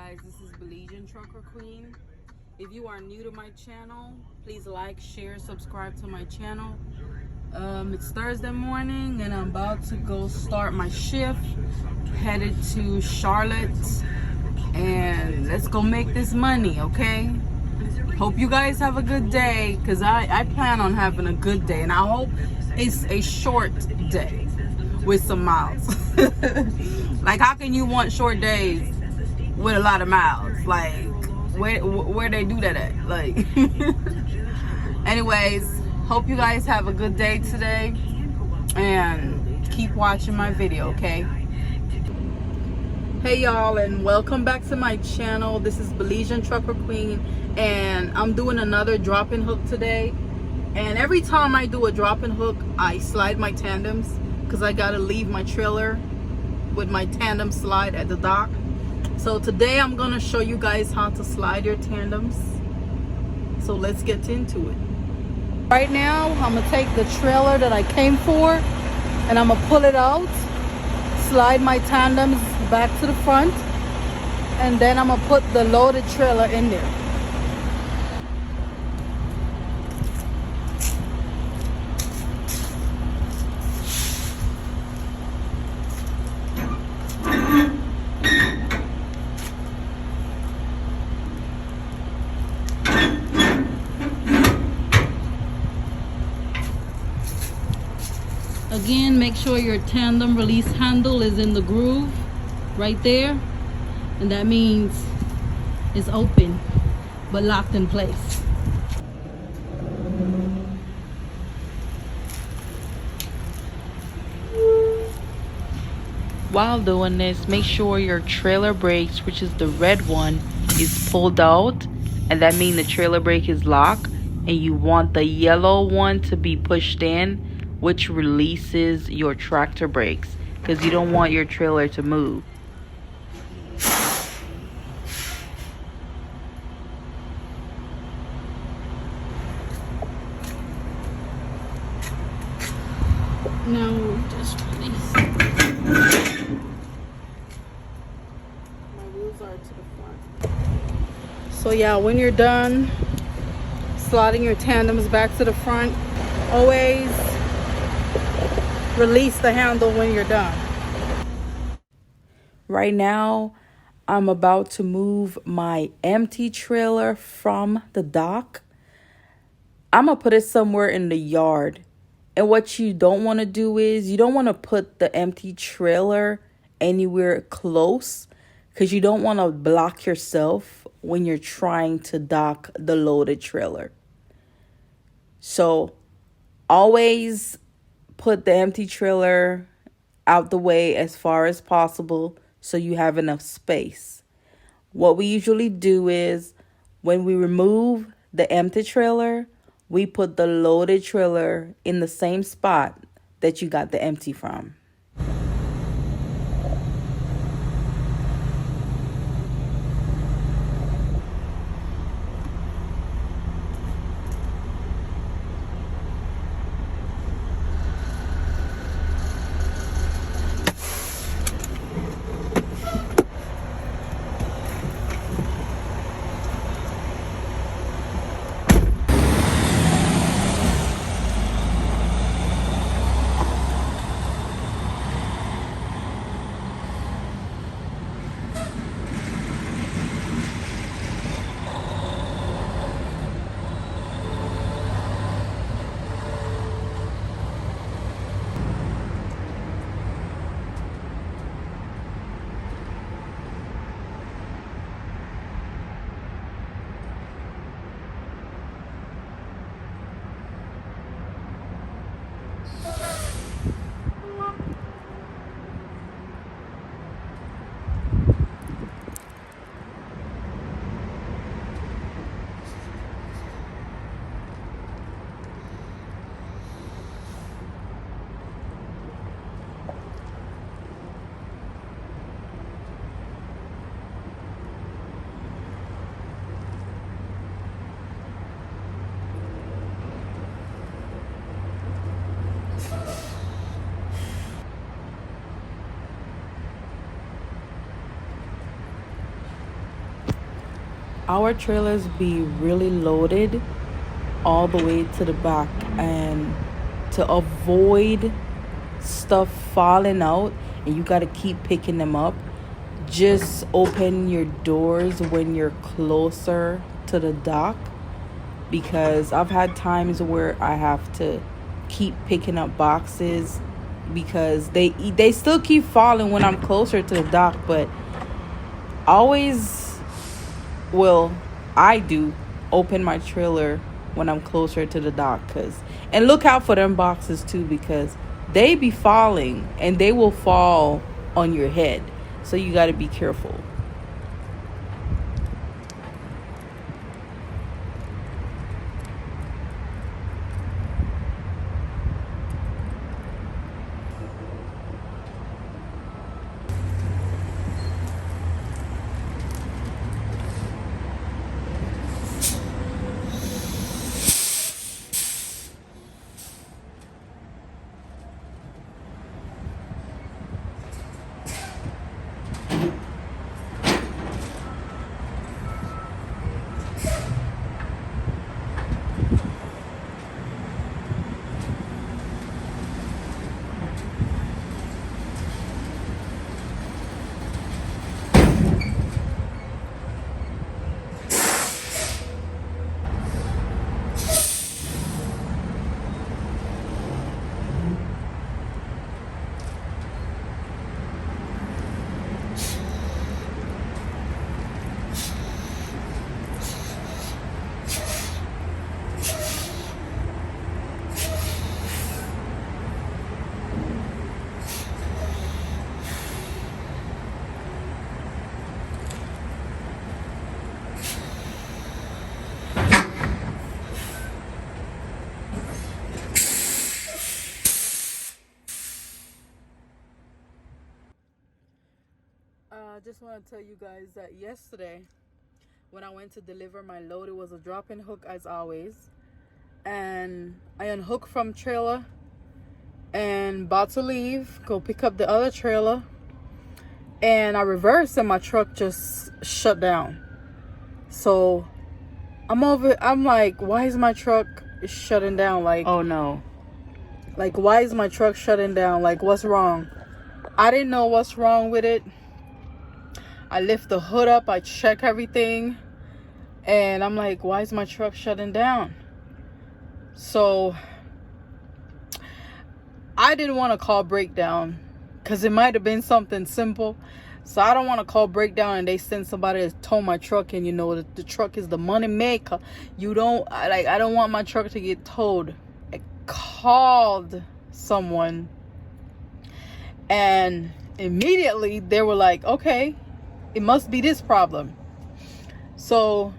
guys, this is Belizean Trucker Queen. If you are new to my channel, please like, share, subscribe to my channel. It's Thursday morning and I'm about to go start my shift, headed to Charlotte, and let's go make this money, okay? Hope you guys have a good day, because I plan on having a good day, and I hope it's a short day with some miles. Like, how can you want short days with a lot of miles? Like, where they do that at? Like, anyways, hope you guys have a good day today, and keep watching my video, okay? Hey y'all, and welcome back to my channel. This is Belizean Trucker Queen, and I'm doing another drop-in hook today. And every time I do a drop-in hook, I slide my tandems, because I gotta leave my trailer with my tandem slide at the dock. So today I'm gonna show you guys how to slide your tandems. So let's get into it. Right now I'm gonna take the trailer that I came for and I'm gonna pull it out, slide my tandems back to the front, and then I'm gonna put the loaded trailer in there. Again, make sure your tandem release handle is in the groove right there, and that means it's open but locked in place. While doing this, make sure your trailer brakes, which is the red one, is pulled out, and that means the trailer brake is locked, and you want the yellow one to be pushed in, which releases your tractor brakes, because you don't want your trailer to move. Now we'll just release. My wheels are to the front. So yeah, when you're done sliding your tandems back to the front, always release the handle when you're done. Right now, I'm about to move my empty trailer from the dock. I'm going to put it somewhere in the yard. And what you don't want to do is you don't want to put the empty trailer anywhere close, because you don't want to block yourself when you're trying to dock the loaded trailer. So always put the empty trailer out the way as far as possible so you have enough space. What we usually do is when we remove the empty trailer, we put the loaded trailer in the same spot that you got the empty from. our trailers be really loaded all the way to the back, and to avoid stuff falling out and you got to keep picking them up, just open your doors when you're closer to the dock, because I've had times where I have to keep picking up boxes because they still keep falling when I'm closer to the dock. But always, well, I do open my trailer when I'm closer to the dock, and look out for them boxes too, because they be falling and they will fall on your head, so you got to be careful. I just want to tell you guys that yesterday, when I went to deliver my load, it was a drop-in hook as always, and I unhooked from trailer and about to leave, go pick up the other trailer, and I reversed and my truck just shut down. So I'm like, why is my truck shutting down? Like, Oh no. like, why is my truck shutting down? Like, what's wrong? I didn't know what's wrong with it. I lift the hood up, I check everything, and I'm like, why is my truck shutting down? So I didn't want to call breakdown because it might have been something simple. So I don't want to call breakdown and they send somebody to tow my truck, and the truck is the money maker. I don't want my truck to get towed. I called someone, and immediately they were like, okay, it must be this problem. So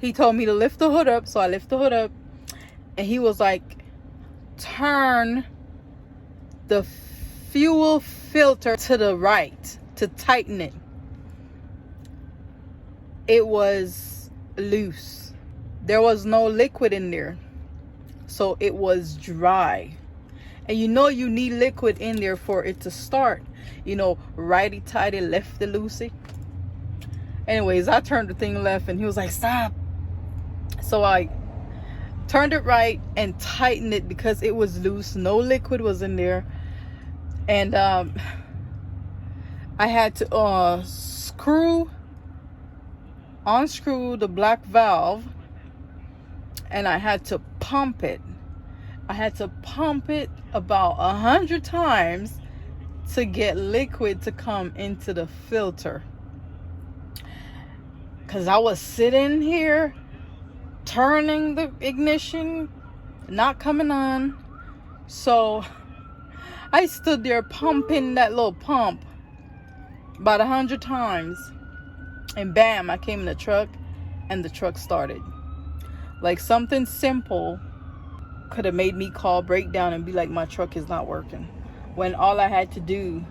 he told me to lift the hood up. So I lift the hood up, and he was like, turn the fuel filter to the right to tighten it. It was loose. There was no liquid in there. So it was dry. And you need liquid in there for it to start. Righty tighty, lefty loosey. Anyways, I turned the thing left and he was like, stop. So I turned it right and tightened it because it was loose. No liquid was in there. And I had to unscrew the black valve, and I had to pump it. I had to pump it about 100 times to get liquid to come into the filter. Because I was sitting here turning the ignition, not coming on. So I stood there pumping that little pump about 100 times. And bam, I came in the truck and the truck started. Like, something simple could have made me call breakdown and be like, my truck is not working, when all I had to do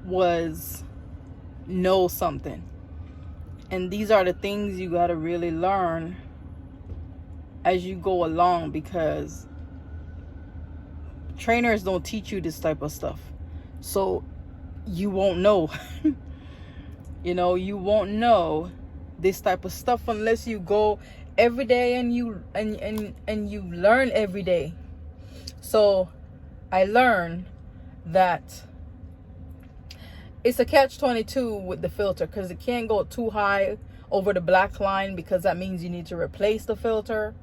was know something. And these are the things you got to really learn as you go along, because trainers don't teach you this type of stuff, so you won't know. You know, you won't know this type of stuff unless you go every day and you learn every day. So I learned that it's a catch-22 with the filter, because it can't go too high over the black line, because that means you need to replace the filter,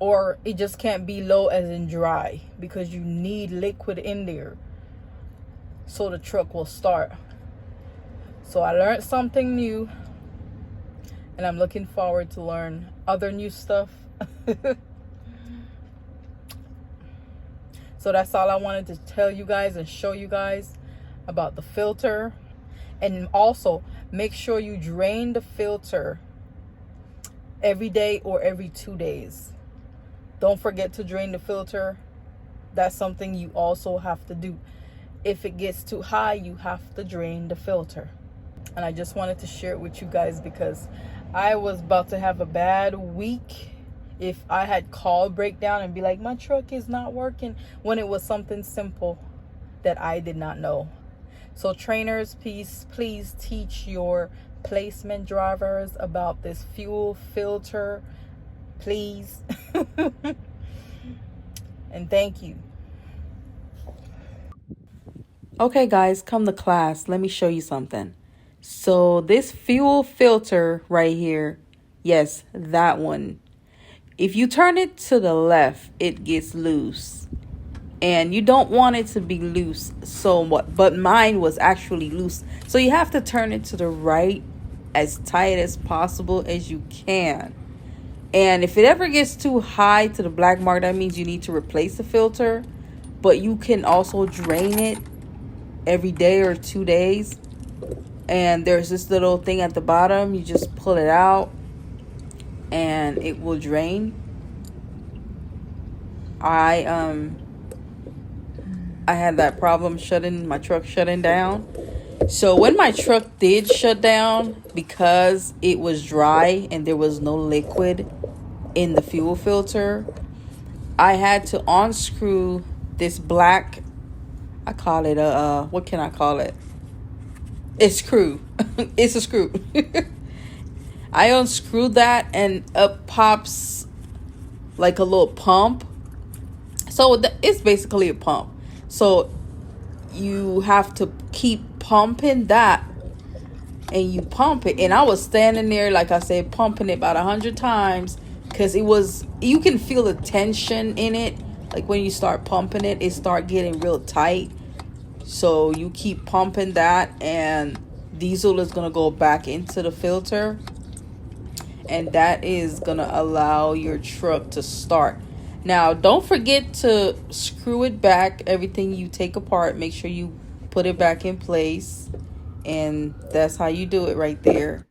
or it just can't be low as in dry, because you need liquid in there so the truck will start. So I learned something new, and I'm looking forward to learn other new stuff. So that's all I wanted to tell you guys and show you guys about the filter. And also make sure you drain the filter every day or every 2 days. Don't forget to drain the filter. That's something you also have to do. If it gets too high, you have to drain the filter. And I just wanted to share it with you guys, because I was about to have a bad week if I had call breakdown and be like, my truck is not working, when it was something simple that I did not know. So trainers, please teach your placement drivers about this fuel filter, please. And thank you. Okay guys, come to class. Let me show you something. So this fuel filter right here, yes, that one. If you turn it to the left, it gets loose. And you don't want it to be loose. So what? But mine was actually loose. So you have to turn it to the right as tight as possible as you can. And if it ever gets too high to the black mark, that means you need to replace the filter. But you can also drain it every day or 2 days. And there's this little thing at the bottom. You just pull it out and it will drain. I had that problem my truck shutting down. So when my truck did shut down, because it was dry and there was no liquid in the fuel filter, I had to unscrew this black, I call it what can I call it? It's screw. It's a screw. I unscrewed that and up pops like a little pump. So it's basically a pump. So you have to keep pumping that, and you pump it. And I was standing there, like I said, pumping it about 100 times, because you can feel the tension in it. Like when you start pumping it, it start getting real tight. So you keep pumping that, and diesel is going to go back into the filter. And that is going to allow your truck to start. Now, don't forget to screw it back. Everything you take apart, make sure you put it back in place. And that's how you do it right there.